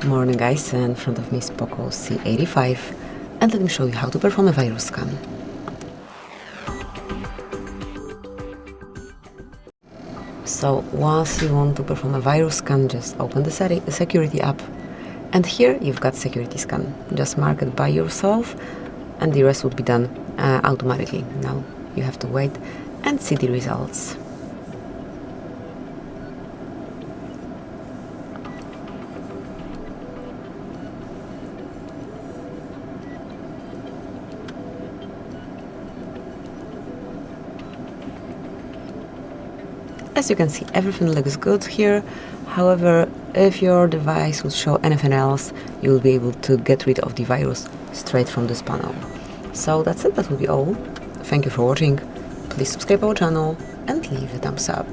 Morning guys, in front of me is POCO C85 and let me show you how to perform a virus scan. So once you want to perform a virus scan, just open the security app and here you've got security scan. Just mark it by yourself and the rest would be done automatically. Now you have to wait and see the results. As you can see, everything looks good here. However, if your device would show anything else, you will be able to get rid of the virus straight from this panel. So that's it, that will be all. Thank you for watching. Please subscribe our channel and leave a thumbs up.